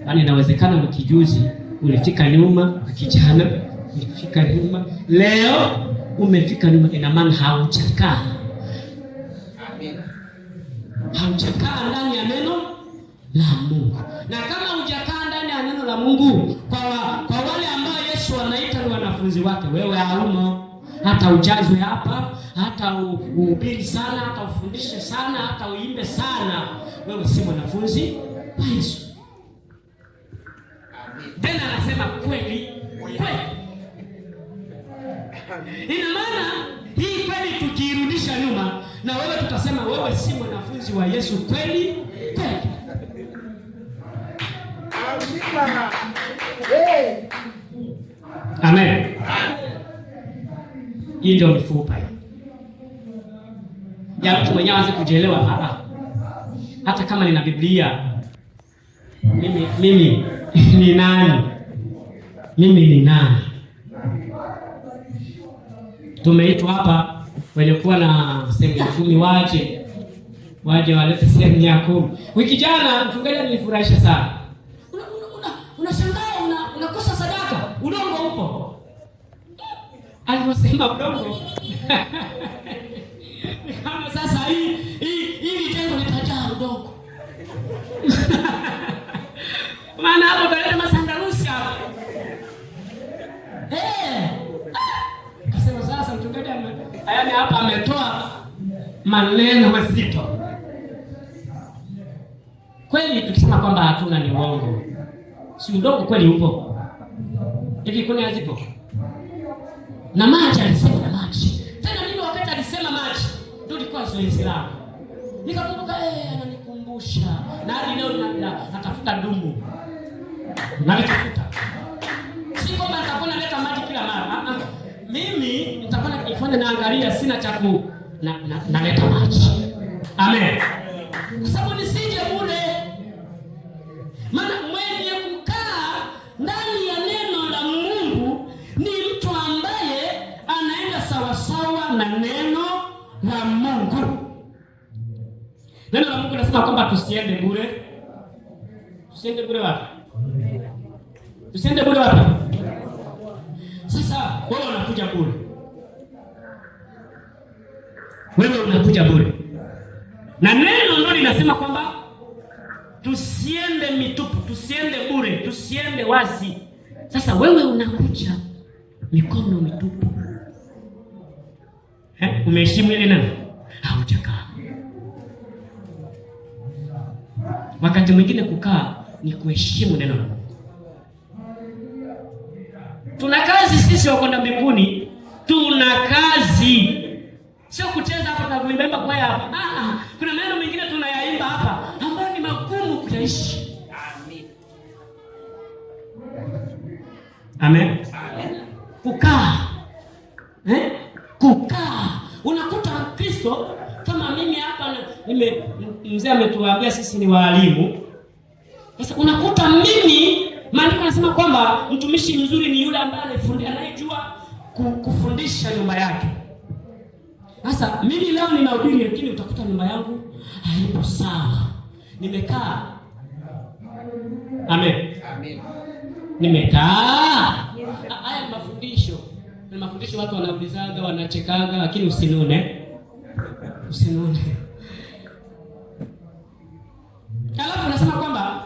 Yaani inawezekana mkijuzi ulifika nyuma, kijana ulifika nyuma, leo umefika nyuma, ina maana haujakaa. Haujakaa ndani ya neno la Mungu. Na kama hujakaa ndani ya neno la Mungu, kwa wale ambao Yesu anaita ni wanafunzi wake, wewe haumo. Hata ujazwe hapa, hata uhubiri sana, hata ufundishe sana, hata uimbe sana, wewe si mwanafunzi wa Yesu. Tena anasema kweli. Ina maana hii kweli tukirudisha nyuma, na wewe tutasema wewe si mwanafunzi wa Yesu kweli. Amen. Hii ndio mifupa ya mtu mwenyewe aanze kujielewa. Hata kama nina Biblia, mimi ni nani? Mimi ni nani? Tumeitwa hapa wenye kuwa na sehemu ya 10 waje walete sehemu ya 10. Wiki jana mchungaji alinifurahisha sana. Unashangaa unakosa sadaka, udongo upo. Aliposema udongo kama sasa hii jengo litajaa udongo. Maana hapo baleta masandarusi hapo. Kasema sasa mchungaji yaani hapa ametoa maneno mazito. Kweli tukisema kwamba hatuna ni uongo. Si udongo kweli upo. Hivi kuna hazipo? Na maji alisema na maji. Tena mimi wakati alisema maji ndio ilikuwa zoezi langu. Nikakumbuka ananikumbusha. Na hadi leo natafuta dumu. Nalitafuta. Si kwamba nitakuwa naleta maji kila mara. Mimi nitakuwa nikifanya naangalia sina cha naleta maji. Amen. Kwa sababu nisije bure. Maana mwenye kukaa ndani ya neno la Mungu ni mtu ambaye anaenda sawasawa na neno la Mungu. Neno la Mungu linasema kwamba tusiende bure. Tusiende bure wapi? Tusiende bure wapi? Sasa wewe unakuja bure. Wewe unakuja bure. Na neno ndio linasema kwamba tusiende mitupu, tusiende bure, tusiende wazi. Sasa wewe unakuja mikono mitupu. Umeheshimu ile neno? Haujakaa. Wakati mwingine kukaa ni kuheshimu neno la Mungu. Tuna kazi sisi wa kwenda mbinguni, tuna kazi. Sio kucheza hapa na kuimba kwa hapa. Kuna maneno mengine tunayaimba hapa ambayo ni magumu kuyaishi. Amen. Kukaa. Kukaa. Unakuta Kristo kama mimi hapa mzee ametuambia sisi ni walimu. Sasa unakuta mimi maandiko yanasema kwamba mtumishi mzuri ni yule ambaye anayejua kufundisha nyumba yake. Sasa mimi leo ninahubiri lakini utakuta nyumba yangu haipo sawa. Nimekaa. Amen. Nimekaa. Haya ni mafundisho. Ni mafundisho watu wanaulizaga, wanachekaga lakini usinune. Alafu nasema kwamba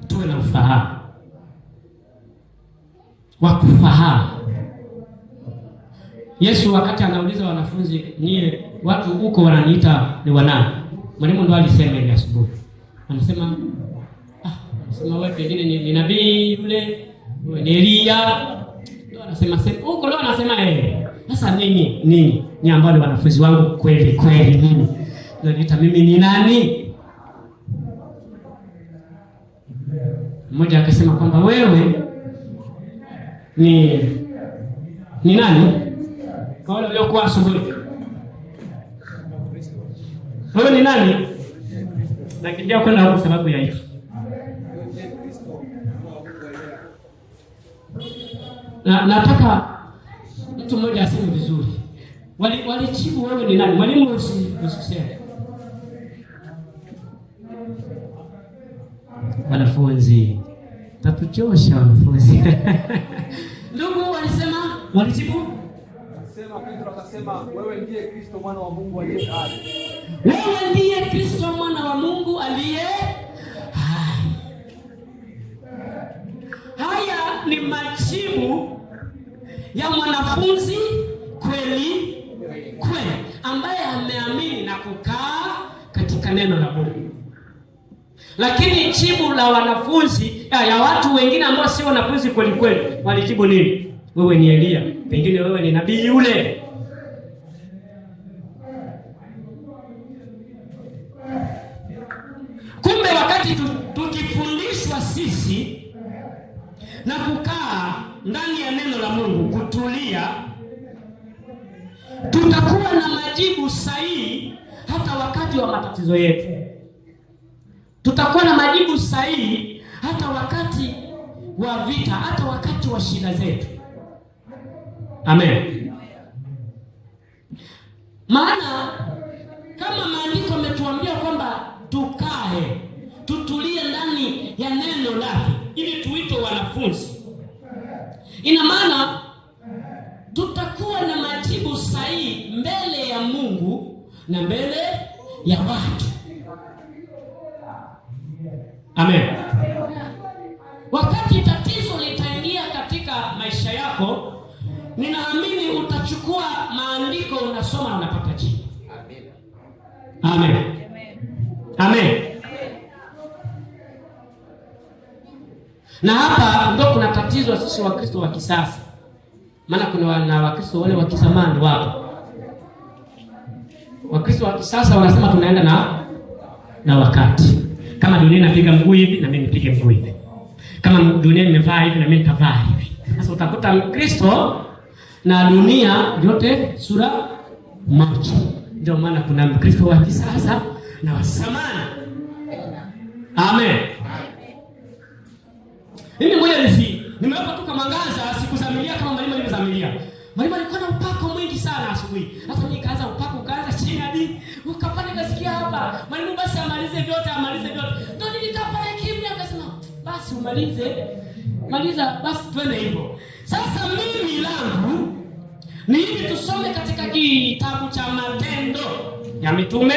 tuwe na ufahamu. Wa kufahamu. Yesu wakati anauliza wanafunzi, nyie watu huko wananiita ni wanani? Mwalimu ndo alisema ile asubuhi. Anasema wewe pengine ni nabii yule, ni Elia. Ndio anasema huko leo anasema sasa nini ambao ni wanafunzi wangu kweli nini? Ndio mimi ni nani? Mmoja akasema kwamba wewe ni nani? Kwa wale waliokuwa asubuhi. Wewe ni nani? Nakimbia kwenda huko sababu ya hiyo. Nataka mtu mmoja aseme vizuri. Walijibu wewe ni nani? Mwalimu usiseme. Wanafunzi tatuchosha wanafunzi. Ndugu walijibu Petro akasema, wewe ndiye Kristo mwana wa Mungu aliye hai. Wewe ndiye Kristo mwana wa Mungu aliye hai. Haya ni majibu ya mwanafunzi kweli ambaye ameamini na kukaa katika neno la Mungu. Lakini jibu la wanafunzi ya watu wengine ambao si wanafunzi kweli walijibu nini? Wewe ni Elia, pengine wewe ni nabii yule. Kumbe wakati tukifundishwa sisi na kukaa ndani ya neno la Mungu, kutulia, tutakuwa na majibu sahihi hata wakati wa matatizo yetu. Tutakuwa na majibu sahihi hata wakati wa vita, hata wakati wa shida zetu. Amen. Maana kama maandiko yametuambia kwamba tukae, tutulie ndani ya neno lake ili tuitwe wanafunzi, ina maana tutakuwa na majibu sahihi mbele ya Mungu na mbele ya watu. Amen. Wakati tatizo litaingia katika maisha yako, ninaamini utachukua maandiko, unasoma na unapata jibu. Amen. Amen. Na hapa ndio kuna tatizo sisi Wakristo wa kisasa. Maana kuna Wakristo wale wa kizamani wapo. Wakristo wa kisasa wanasema tunaenda na wakati. Kama dunia inapiga mguu hivi na mimi nipige mguu hivi. Kama dunia imevaa hivi na mimi nitavaa hivi. Sasa utakuta Mkristo na dunia yote sura moja. Ndio maana kuna Mkristo wa kisasa na wa zamani. Amen. Mimi ngoja nimewapa tu kama ngaza, sikuzamilia kama mwalimu alivyozamilia. Mwalimu alikuwa na upako mwingi sana asubuhi. Hata mimi kaanza upako, ukaanza chini hadi ukapanda kasikia hapa. Mwalimu basi amalize vyote. Ndio nilitapale kimya, akasema basi maliza basi twende hivyo. Sasa mimi langu ni hivi, tusome katika kitabu cha Matendo ya Mitume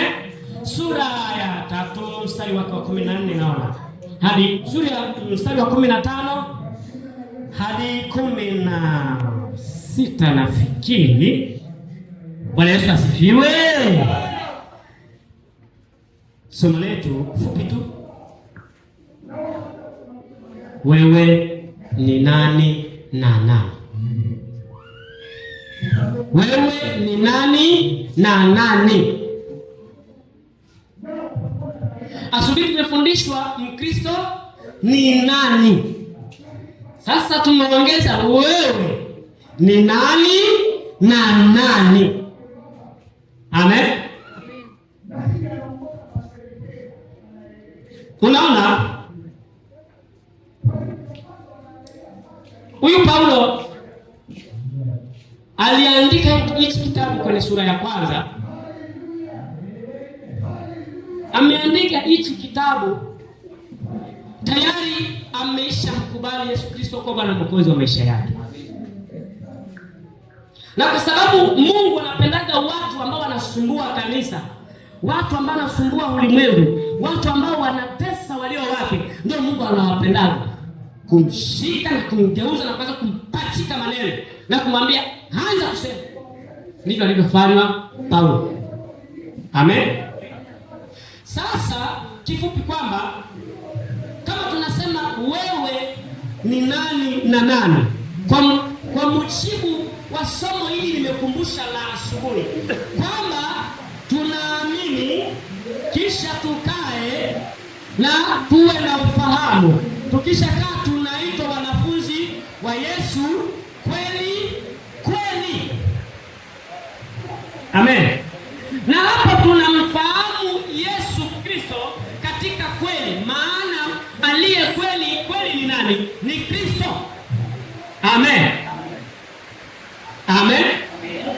sura ya 3 mstari wa 14 naona. Hadi sura ya mstari wa 15 hadi 16 nafikiri. Bwana Yesu asifiwe. Somo letu fupi tu. Wewe ni nani na nani? Wewe ni nani na nani? Asubuhi tumefundishwa Mkristo ni nani. Sasa tumeongeza wewe ni nani na nani. Amen. Unaona? Huyu Paulo aliandika hichi kitabu kwenye sura ya kwanza. Ameandika hichi kitabu tayari ameshamkubali Yesu Kristo kwa Bwana Mwokozi wa maisha yake. Na kwa sababu Mungu anapendaga watu ambao wanasumbua kanisa, watu ambao wanasumbua ulimwengu, watu ambao wanatesa walio wake, ndio Mungu anawapendaga. Kumshika na kumgeuza na kuanza kumpachika maneno na kumwambia anza kusema. Ndivyo alivyofanywa Paulo. Amen. Sasa kifupi kwamba kama tunasema wewe ni nani na nani, kwa mujibu wa somo hili nimekumbusha la asubuhi kwamba tunaamini kisha tukae na tuwe na ufahamu. Tukishakaa tunaitwa wanafunzi wa Yesu kweli. Amen. Na hapa tunamfahamu Yesu Kristo katika kweli, maana aliye kweli ni nani? Ni Kristo. Amen. Amen.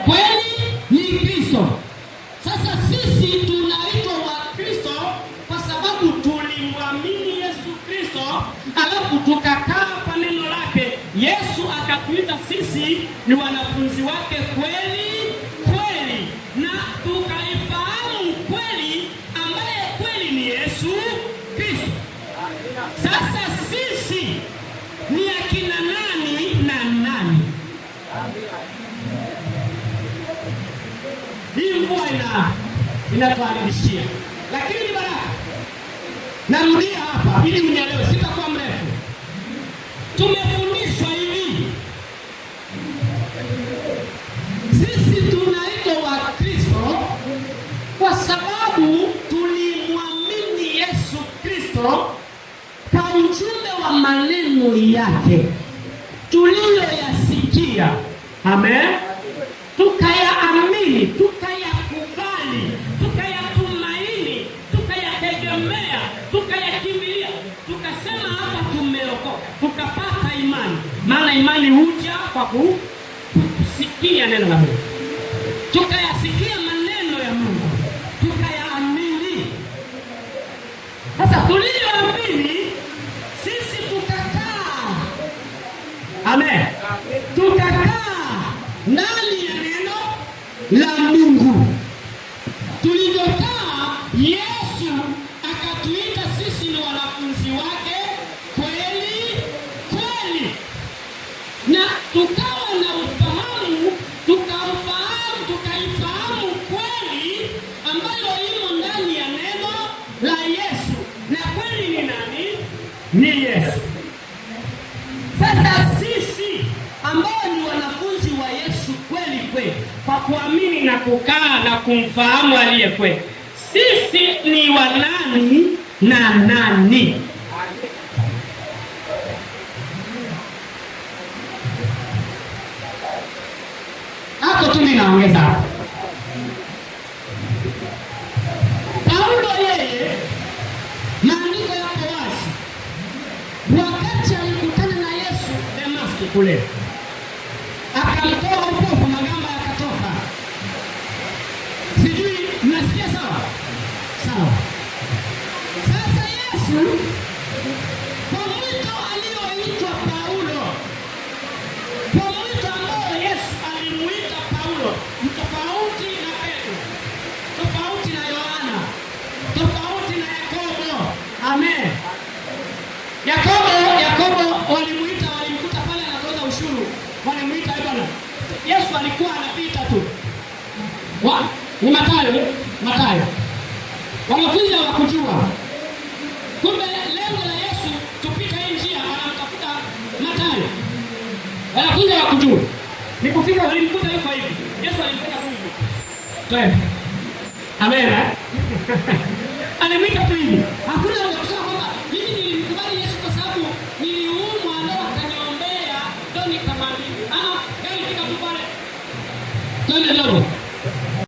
Kweli ni Kristo. Sasa sisi tunaitwa wa Kristo kwa sababu tulimwamini Yesu Kristo. Kristo, alafu tukakaa kwa neno lake. Yesu akatuita sisi ni wanafunzi wake kweli kweli, na tukaifahamu kweli, ambaye kweli ni Yesu Kristo. Sasa sisi ni akina nani na nani? Hii mvua inatuharibishia, lakini ni baraka. Narudia hapa ili unielewe, sitakuwa mrefu. Tumefundishwa hivi, sisi tunaitwa Wakristo kwa sababu tulimwamini Yesu Kristo kwa ujumbe wa maneno yake tuliyoyasikia. Amen. Tukayaamini, tukayakubali, tukayatumaini, tukayategemea, tukayakimbilia, tukasema hapa tumeokoka, tukapata imani. Maana imani huja kwa kusikia neno la Mungu. Tukayasikia maneno ya Mungu, tukayaamini. Sasa tuliyoamini sisi tukakaa. Amen. Tukakaa ndani ya neno la Mungu. Tulivyokaa, Yesu akatuita sisi ni wanafunzi wake kweli kweli, na tukawa na ufahamu, tukaifahamu kweli ambayo imo ndani ya neno la Yesu. Na kweli ni nani? Ni Yesu. Sasa sisi ambao ni wanafunzi wa Yesu kweli kweli, kwa kuamini na kukaa na kumfahamu aliye kweli, sisi ni wanani na nani? Hapo tu ninaongeza hapo. Paulo yeye, maandiko yako wazi, wakati alikutana na Yesu Dameski kule, akamtoa upofu, magamba yakatoka. Sijui mnasikia sawa? Sawa. Sasa Yesu kwa mwito alioitwa Paulo, kwa mwito ambao Yesu alimuita Paulo, tofauti na Petro, tofauti na Yohana, tofauti na Yakobo. Amen. Yakobo walimkuta pale anatoza ushuru, walimuita bwana. Yesu alikuwa anapita tu. Ni Mathayo. Wanafunzi hawakujua. Kumbe lengo la Yesu tupita hii njia, anamtafuta Mathayo. Wanafunzi hawakujua. Nikufika walimkuta yuko hivi. Yesu alimfanya tu hivi. Twende. Amen. Alimwita tu hivi. Hakuna kusema kwamba mimi nilimkubali Yesu kwa sababu niliumwa ndio akaniombea ndio nikamwamini. Gari fika tu pale. Twende ndogo.